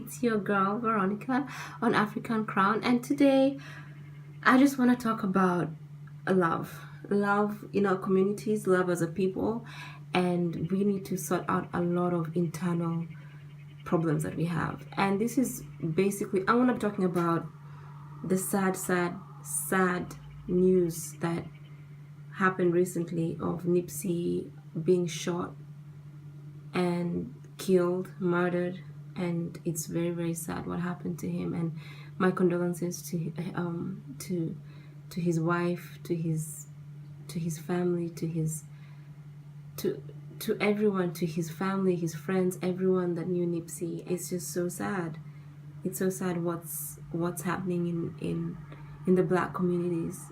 It's your girl Veronica on African Crown, and today I just want to talk about love in our communities, love as a people, and we need to sort out a lot of internal problems that we have. And this is basically, I want to be talking about the sad news that happened recently of Nipsey being shot and killed, murdered, and it's very sad what happened to him. And my condolences to his wife, to his family, to to everyone, to his family, his friends, everyone that knew Nipsey. It's just so sad. It's so sad what's happening in the Black communities.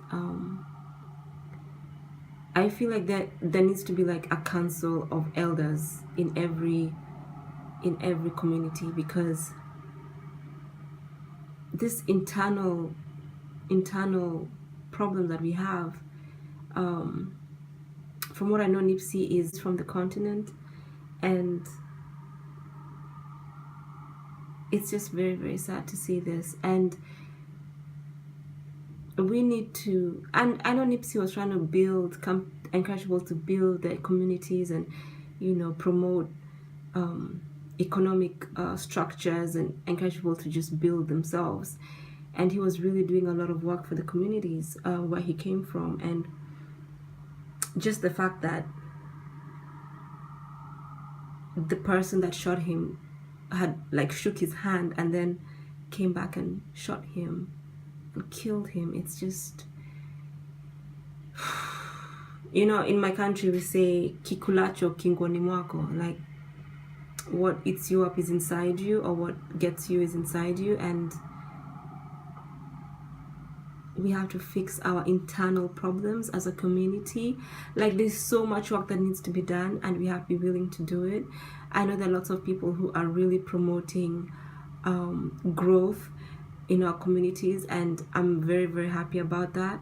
I feel like that there needs to be like a council of elders in every community, because this internal problem that we have, from what I know, Nipsey is from the continent, and it's just very sad to see this. And we need to, and I know Nipsey was trying to encourage people to build their communities and promote economic structures and encourage people to just build themselves. And he was really doing a lot of work for the communities where he came from. And just the fact that the person that shot him had like shook his hand and then came back and shot him and killed him, it's just, in my country we say kikulacho kingoni mwako, like what eats you up is inside you, or what gets you is inside you. And we have to fix our internal problems as a community. Like, there's so much work that needs to be done, and we have to be willing to do it. I know there are lots of people who are really promoting growth in our communities, and I'm very happy about that,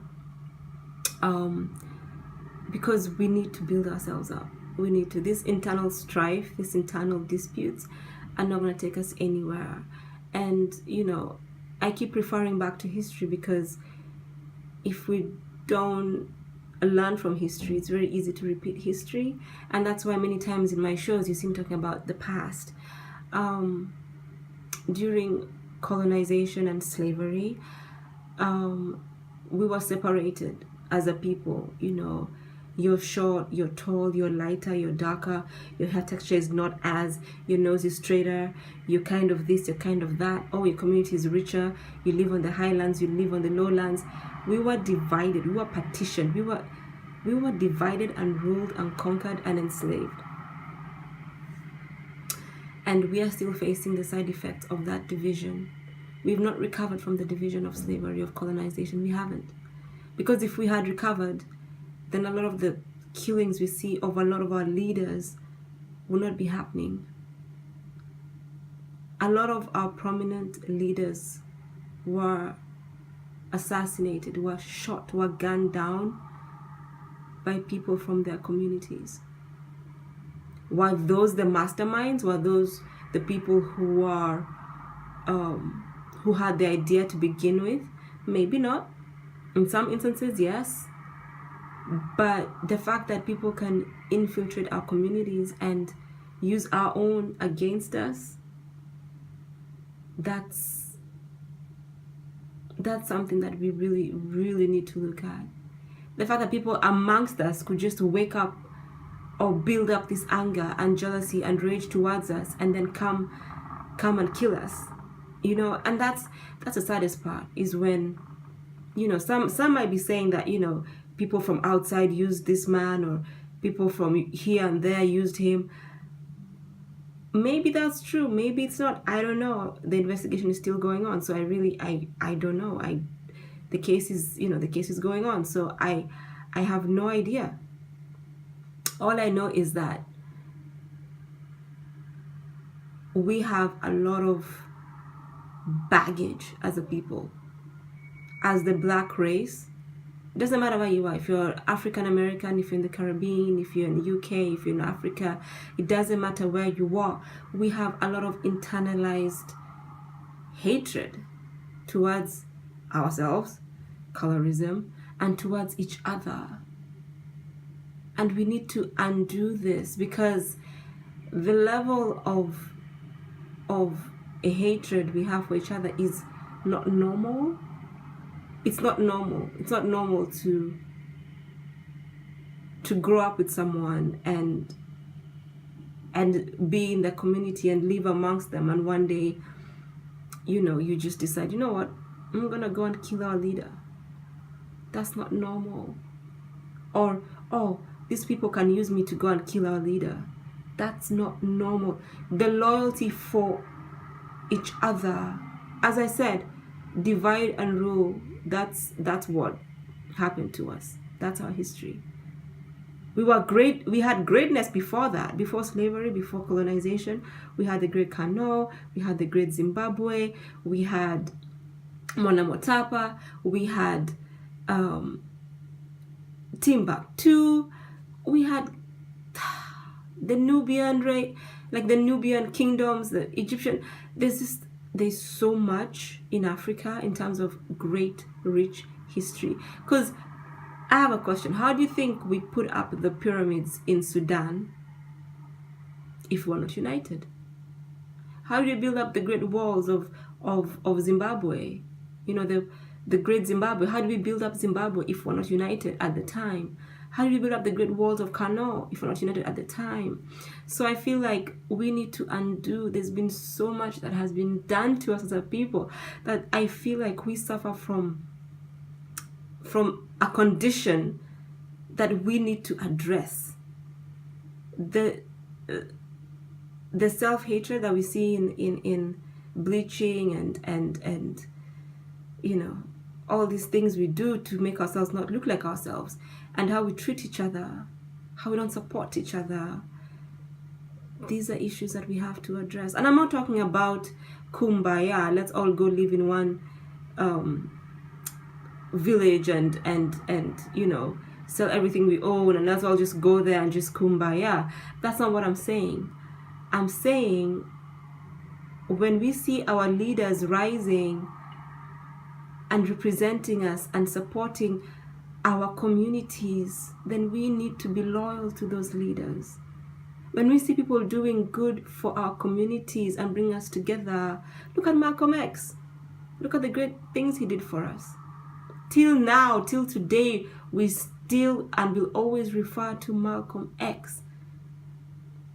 because we need to build ourselves up. We need to. This internal strife, this internal disputes are not going to take us anywhere. And I keep referring back to history, because if we don't learn from history, it's very easy to repeat history. And that's why many times in my shows you see me talking about the past. During colonization and slavery, we were separated as a people. You're short, you're tall, you're lighter, you're darker, your hair texture is not as, your nose is straighter, you're kind of this, you're kind of that. Oh, your community is richer, you live on the highlands, you live on the lowlands. We were divided, we were partitioned, we were divided and ruled and conquered and enslaved. And we are still facing the side effects of that division. We've not recovered from the division of slavery, of colonization. We haven't. Because if we had recovered, then a lot of the killings we see of a lot of our leaders will not be happening. A lot of our prominent leaders were assassinated, were shot, were gunned down by people from their communities. Were those the masterminds? Were those the people who had the idea to begin with? Maybe not. In some instances, yes. But the fact that people can infiltrate our communities and use our own against us, that's something that we really need to look at. The fact that people amongst us could just wake up or build up this anger and jealousy and rage towards us and then come and kill us, and that's the saddest part, is when some might be saying that people from outside used this man, or people from here and there used him. Maybe that's true, maybe it's not, I don't know. The investigation is still going on, so I don't know. The case is going on, so I have no idea. All I know is that we have a lot of baggage as a people, as the Black race. It doesn't matter where you are. If you're African American, if you're in the Caribbean, if you're in the UK, if you're in Africa, it doesn't matter where you are. We have a lot of internalized hatred towards ourselves, colorism, and towards each other. And we need to undo this, because the level of a hatred we have for each other is not normal. It's not normal. It's not normal to grow up with someone and be in the community and live amongst them, and one day, you just decide, you know what, I'm gonna go and kill our leader. That's not normal. Or, oh, these people can use me to go and kill our leader. That's not normal. The loyalty for each other, as I said, divide and rule, that's what happened to us. That's our history. We were great. We had greatness before that, before slavery, before colonization. We had the great Kano, we had the great Zimbabwe, we had Mwana Motapa, we had Timbuktu, we had the Nubian, like the Nubian kingdoms, the Egyptian. There's so much in Africa in terms of great, rich history. Because I have a question. How do you think we put up the pyramids in Sudan if we're not united? How do you build up the great walls of Zimbabwe? The great Zimbabwe. How do we build up Zimbabwe if we're not united at the time? How do we build up the great walls of Kano if we're not united at the time? So I feel like we need to undo. There's been so much that has been done to us as a people that I feel like we suffer from a condition that we need to address. The self-hatred that we see in bleaching and all these things we do to make ourselves not look like ourselves, and how we treat each other, how we don't support each other. These are issues that we have to address. And I'm not talking about kumbaya, let's all go live in one village and sell everything we own and let's all just go there and just kumbaya. That's not what I'm saying. I'm saying when we see our leaders rising and representing us and supporting our communities, then we need to be loyal to those leaders. When we see people doing good for our communities and bring us together, look at Malcolm X. Look at the great things he did for us. Till now, till today, we still and will always refer to Malcolm X.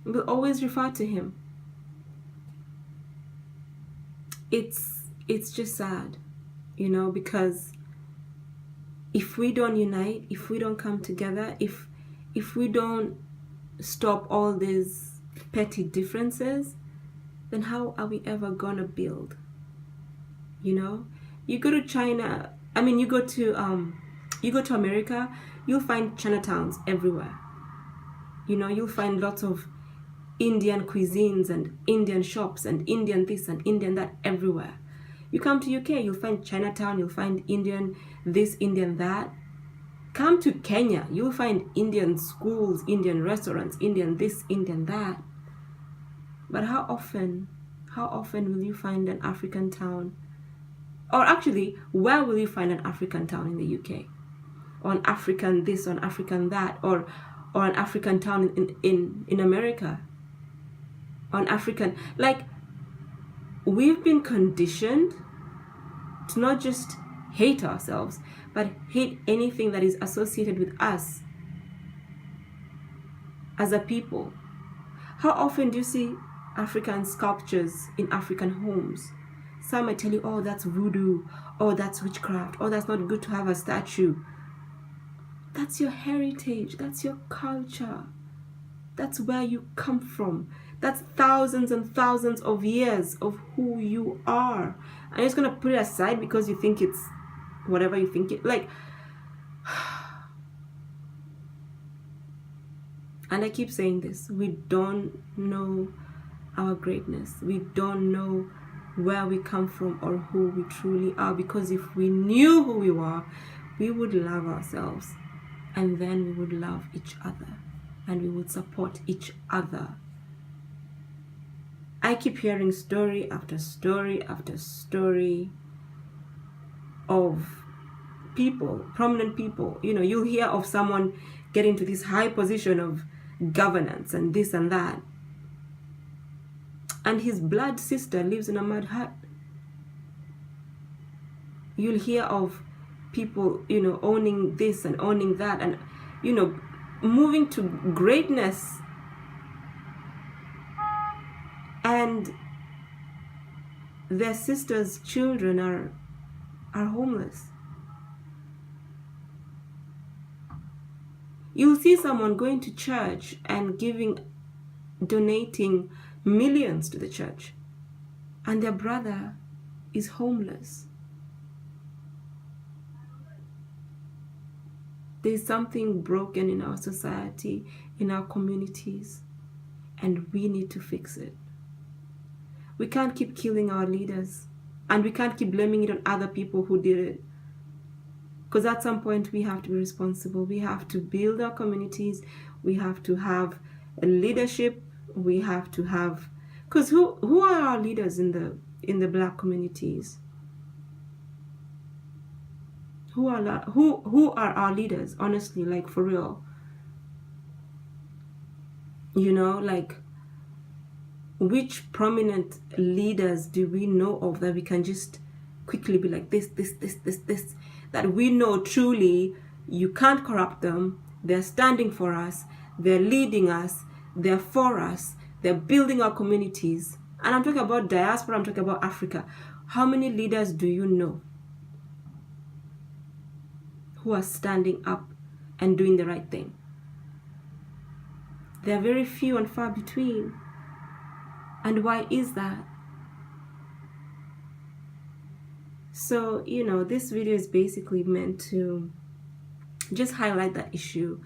We'll always refer to him. It's just sad, because if we don't unite, if we don't come together, if we don't stop all these petty differences, then how are we ever gonna build? You go to China, you go to America, you'll find Chinatowns everywhere. You'll find lots of Indian cuisines and Indian shops and Indian this and Indian that everywhere. You come to UK, you'll find Chinatown, you'll find Indian this, Indian that. Come to Kenya, you'll find Indian schools, Indian restaurants, Indian this, Indian that. But how often will you find an African town? Or actually, where will you find an African town in the UK? Or an African this, or an African that, or an African town in America? Or an African, we've been conditioned to not just hate ourselves, but hate anything that is associated with us as a people. How often do you see African sculptures in African homes? Some might tell you, oh, that's voodoo, oh, that's witchcraft, oh, that's not good to have a statue. That's your heritage, that's your culture. That's where you come from. That's thousands and thousands of years of who you are. And you're just going to put it aside because you think it's whatever you think it, and I keep saying this, we don't know our greatness. We don't know where we come from or who we truly are, because if we knew who we were, we would love ourselves, and then we would love each other, and we would support each other. I keep hearing story after story after story of people, prominent people. You know, you'll hear of someone getting to this high position of governance and this and that, and his blood sister lives in a mud hut. You'll hear of people, you know, owning this and owning that, and, you know, moving to greatness, and their sisters' children are homeless. You'll see someone going to church and donating millions to the church, and their brother is homeless. There's something broken in our society, in our communities, and we need to fix it. We can't keep killing our leaders, and we can't keep blaming it on other people who did it. Because at some point we have to be responsible. We have to build our communities. We have to have a leadership. We have to have, because who are our leaders in the Black communities? Who are our leaders? Honestly, like, for real. You know, like, which prominent leaders do we know of that we can just quickly be like, this, that we know truly you can't corrupt them, they're standing for us, they're leading us, they're for us, they're building our communities. And I'm talking about diaspora, I'm talking about Africa. How many leaders do you know who are standing up and doing the right thing? They're very few and far between. And why is that? So, you know, this video is basically meant to just highlight that issue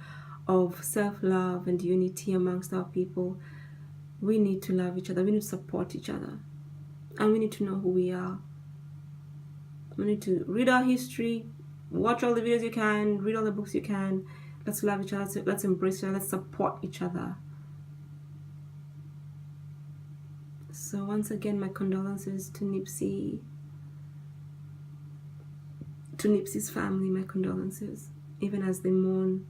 of self-love and unity amongst our people. We need to love each other. We need to support each other. And we need to know who we are. We need to read our history, watch all the videos you can, read all the books you can. Let's love each other. Let's embrace each other. Let's support each other. So once again, my condolences to Nipsey. To Nipsey's family, my condolences. Even as they mourn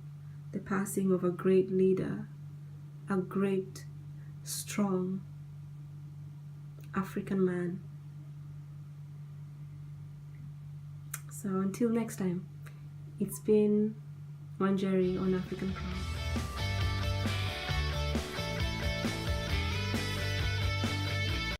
the passing of a great leader, a great, strong African man. So until next time, it's been Wanjeri on African Pride.